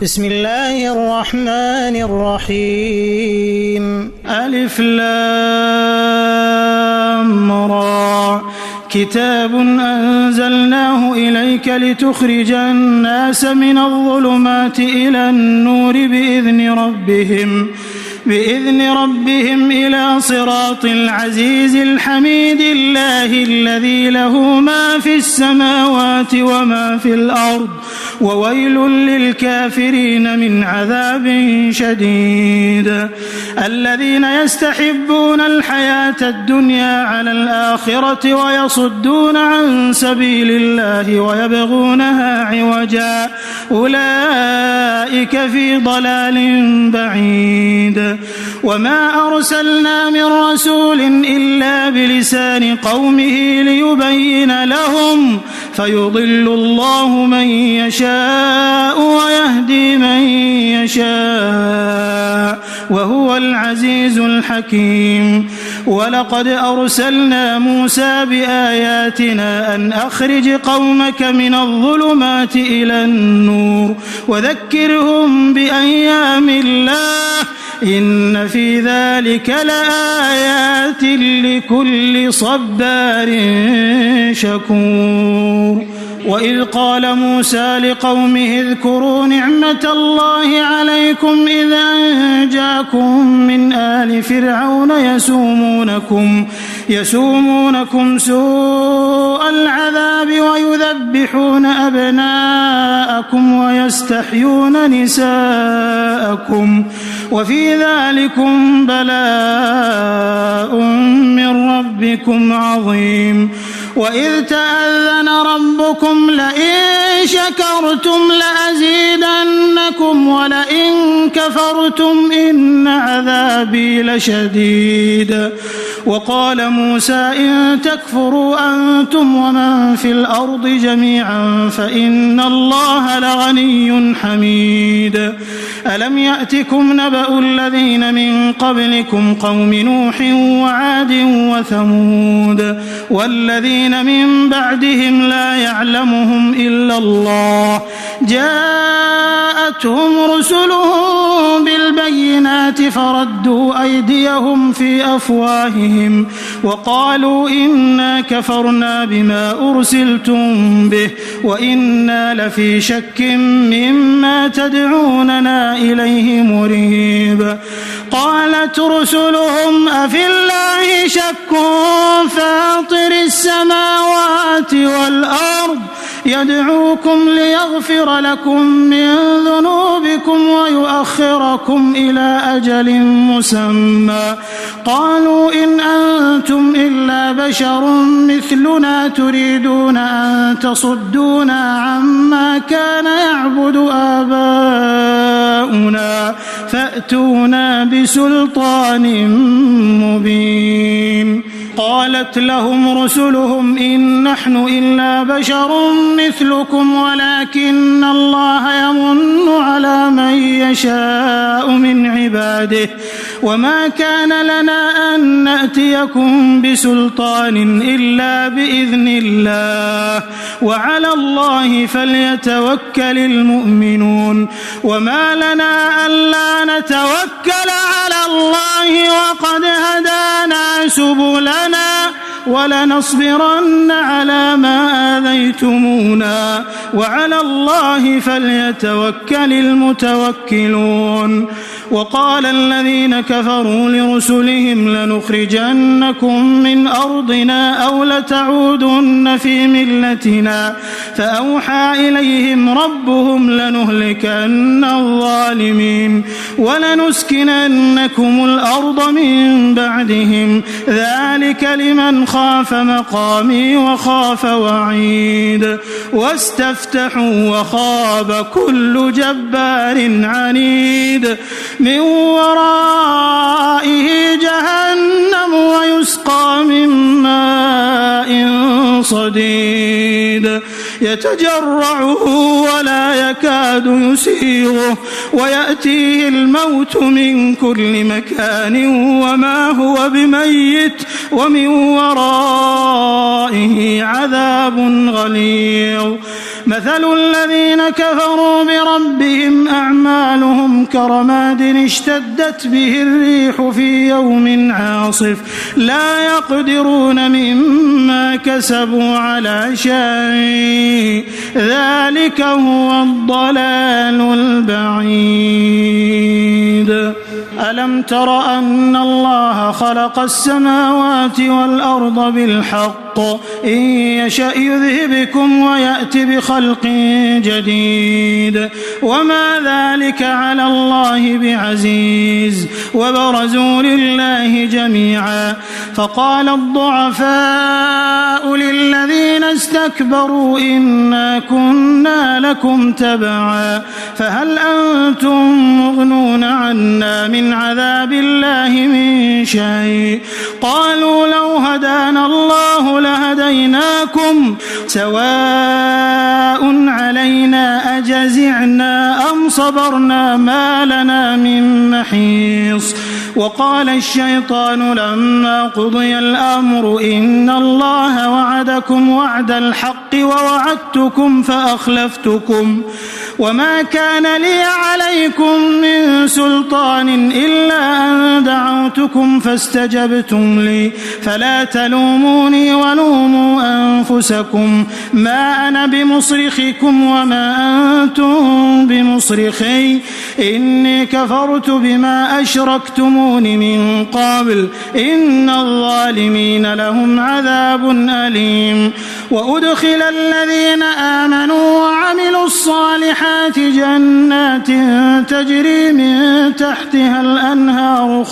بسم الله الرحمن الرحيم. ألف لام را كتاب أنزلناه إليك لتخرج الناس من الظلمات إلى النور بإذن ربهم إلى صراط العزيز الحميد الله الذي له ما في السماوات وما في الأرض وويل للكافرين من عذاب شديد. الذين يستحبون الحياة الدنيا على الآخرة ويصدون عن سبيل الله ويبغونها عوجا أولئك في ضلال بعيد. وما أرسلنا من رسول إلا بلسان قومه ليبين لهم فيضل الله من يشاء ويهدي من يشاء وهو العزيز الحكيم. ولقد أرسلنا موسى بآياتنا أن أخرج قومك من الظلمات إلى النور وذكرهم بأيام الله إن في ذلك لآيات لكل صبار شكور. وإذ قال موسى لقومه اذكروا نعمة الله عليكم إذ أنجاكم من آل فرعون يسومونكم سوء العذاب ويذبحون أبناءكم ويستحيون نساءكم وفي ذلكم بلاء من ربكم عظيم. وإذ تأذن ربكم لئن شكرتم لأزيدنكم ولئن كفرتم إن عذابي لشديد. وقال موسى إن تكفروا أنتم ومن في الأرض جميعا فإن الله لغني حميد. ألم يأتكم نبأ الذين من قبلكم قوم نوح وعاد وثمود والذين من بعدهم لا يعلمهم إلا الله جاءتهم رسلهم بالبينات فردوا أيديهم في أفواههم وقالوا إنا كفرنا بما أرسلتم به وإنا لفي شك مما تدعوننا إليه مريب. قالت رسلهم أفي الله شك فاطر السماوات والأرض يدعوكم ليغفر لكم من ذنوبكم ويؤخركم إلى أجل مسمى قالوا إن أنتم إلا بشر مثلنا تريدون أن تصدونا عما كان يعبد آباؤنا فأتونا بسلطان مبين. قالت لهم رسلهم إن نحن إلا بشر مثلكم ولكن الله يمن على من يشاء من عباده وما كان لنا أن نأتيكم بسلطان إلا بإذن الله وعلى الله فليتوكل المؤمنون. وما لنا ألا نتوكل على الله وقد هدانا سبلنا ولنصبرن على ما آذيتمونا وعلى الله فليتوكل المتوكلون. وقال الذين كفروا لرسلهم لنخرجنكم من أرضنا أو لتعودن في ملتنا فأوحى إليهم ربهم لنهلكن الظالمين ولنسكننكم الأرض من بعدهم ذلك لمن خاف مقامي وخاف وعيد. واستفتحوا وخاب كل جبار عنيد من ورائه جهنم ويسقى من ماء صديد يتجرعه ولا يكاد يسيغه ويأتيه الموت من كل مكان وما هو بميت ومن ورائه عذاب غليظ. مثل الذين كفروا بربهم أعمالهم كرماد اشتدت به الريح في يوم عاصف لا يقدرون مما كسبوا على شيء ذلك هو الضلال البعيد. ألم تر أن الله خلق السماوات والأرض بالحق إن يشأ يذهبكم ويأت بخلق جديد وما ذلك على الله بعزيز. وبرزوا لله جميعا فقال الضعفاء للذين استكبروا إنا كنا لكم تبعا فهل أنتم مغنون عنا من عذاب الله من شيء قالوا لو هدانا الله لهديناكم سواء علينا أجزعنا أم صبرنا ما لنا من محيص. وقال الشيطان لما قضي الأمر إن الله وعدكم وعد الحق ووعدتكم فأخلفتكم وما كان لي عليكم من سلطان إلا أن دعوتكم فاستجبتم لي فلا تلوموني ولوموا أنفسكم ما أنا بمصرخكم وما أنتم بمصرخي إني كفرت بما أشركتمون من قبل إن الظالمين لهم عذاب أليم. وأدخل الذين آمنوا وعملوا الصالحات جنات تجري من تحتها الأنهار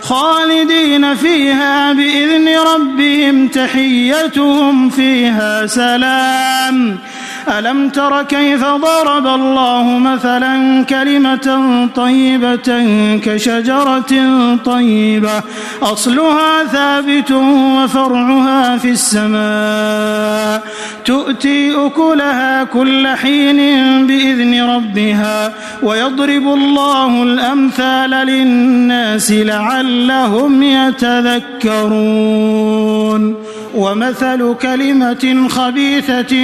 خالدين فيها بإذن ربهم تحيتهم فيها سلام. ألم تر كيف ضرب الله مثلا كلمة طيبة كشجرة طيبة أصلها ثابت وفرعها في السماء تؤتي أكلها كل حين بإذن ربها ويضرب الله الأمثال للناس لعلهم يتذكرون. ومثل كلمة خبيثة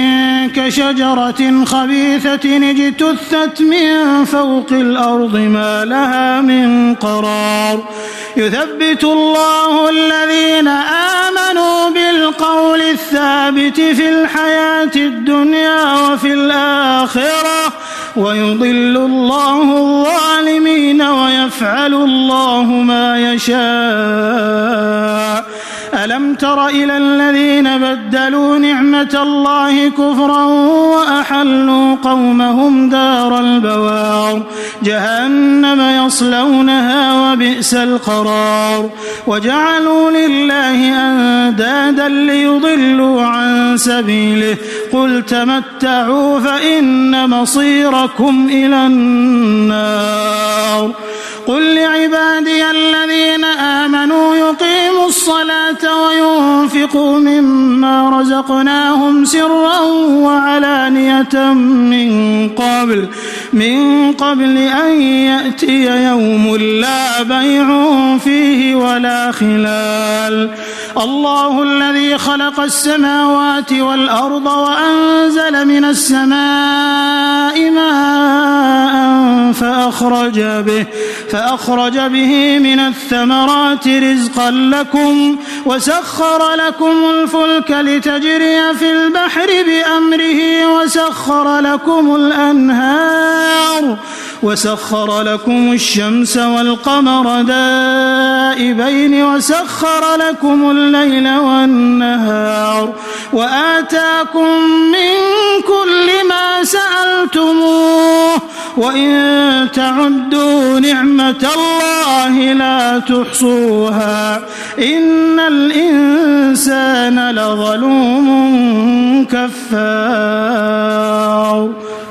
كشجرة خبيثة اجتثت من فوق الأرض ما لها من قرار يثبت الله الذين آمنوا بالقول الثابت في الحياة الدنيا وفي الآخرة ويضل الله الظالمين ويفعل الله ما يشاء. ألم تر إلى الذين بدلوا نعمة الله كفرا وأحلوا قومهم دار البوار جهنم يصلونها وبئس القرار وجعلوا لله أندادا ليضلوا عن سبيله قل تمتعوا فإن مصيركم إلى النار. قل لعبادي الذين آمنوا يقيموا الصلاة وينفقوا مما رزقناهم سرا وعلانية من قبل أن يأتي يوم لا بيع فيه ولا خلال. الله الذي خلق السماوات والأرض وأنزل من السماء ماء فأخرج به من الثمرات رزقا لكم وسخر لكم الفلك لتجري في البحر بأمره وسخر لكم الأنهار وسخر لكم الشمس والقمر دائبين وسخر لكم الليل والنهار وآتاكم من كل ما سألتموه وإن تعدوا نعمة الله لا تحصوها إن الإنسان لظلوم كفار.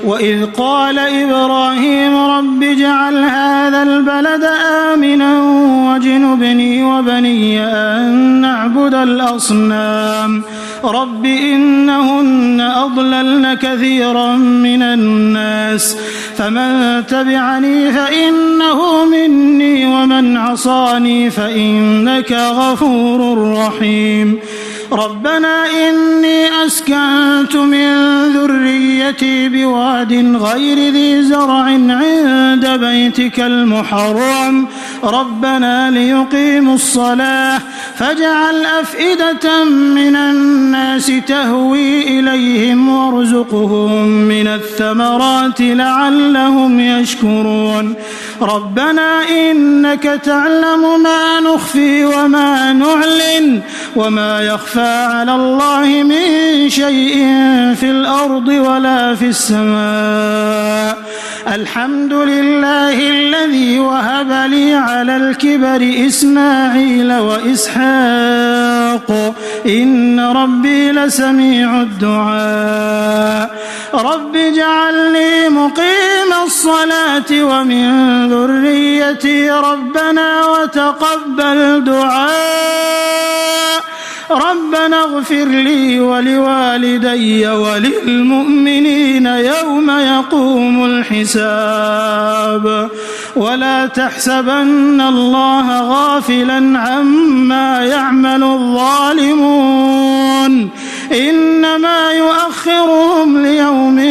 وإذ قال إبراهيم رب اجعل هذا البلد آمنا واجنبني وبني أن نعبد الأصنام رب إنهن أضللن كثيرا من الناس فمن تبعني فإنه مني ومن عصاني فإنك غفور رحيم. ربنا إني أسكنت من ذريتي بواد غير ذي زرع عند بيتك المحرم ربنا ليقيموا الصلاة فاجعل أفئدة من الناس تهوي إليهم وارزقهم من الثمرات لعلهم يشكرون ربنا إنك تعلم ما نخفي وما نعلن وما يخفى على الله من شيء في الأرض ولا في السماء الحمد لله الذي وهب لي على الكبر إسماعيل وإسحاق إن ربي لسميع الدعاء رب اجعلني مقيم الصلاة ومن ذريتي ربنا وتقبل دعاء ربنا اغفر لي ولوالدي وللمؤمنين يوم يقوم الحساب ولا تحسبن الله غافلا عما يعمل الظالمون إنما يؤخرهم ليوم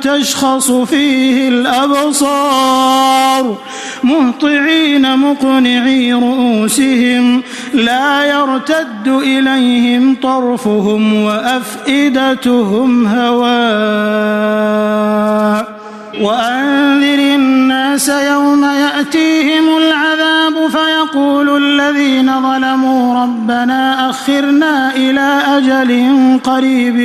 تشخص فيه الأبصار مهطعين مقنعي رؤوسهم لا يرتد إليهم طرفهم وأفئدتهم هواء وأنذر الناس يوم يأتيهم العذاب فيقول الذين ظلموا ربنا أخرنا إلى أجل قريب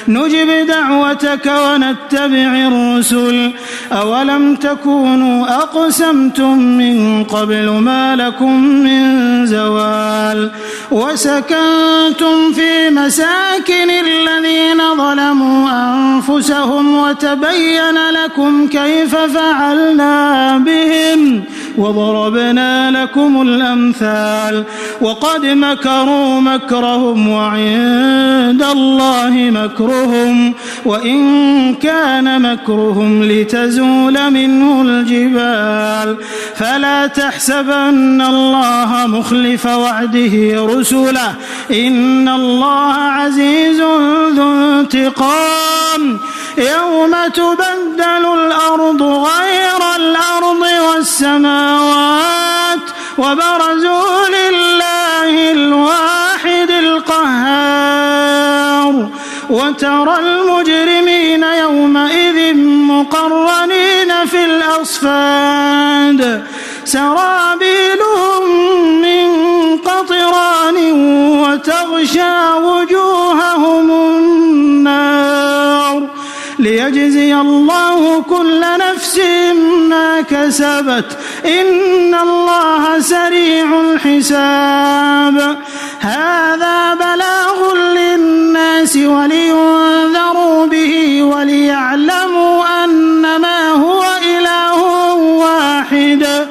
نجب دعوتك ونتبع الرسل أولم تكونوا أقسمتم من قبل ما لكم من زوال وسكنتم في مساكن الذين ظلموا أنفسهم وتبين لكم كيف فعلنا بهم وضربنا لكم الأمثال وقد مكروا مكرهم وعند الله مكرهم وإن كان مكرهم لتزول منه الجبال فلا تحسبن الله مخلف وعده رسله إن الله عزيز ذو انتقام يوم تبدل الأرض غير الأرض والسماوات وبرزوا لله الواحد القهار وترى المجرمين يومئذ مقرنين في الأصفاد سرابيلهم من قطران وتغشى وجوههم النار ليجزي الله كل نفس ما كسبت إن الله سريع الحساب هذا بلاغ للناس ولينذروا به وليعلموا أنما هو إله واحد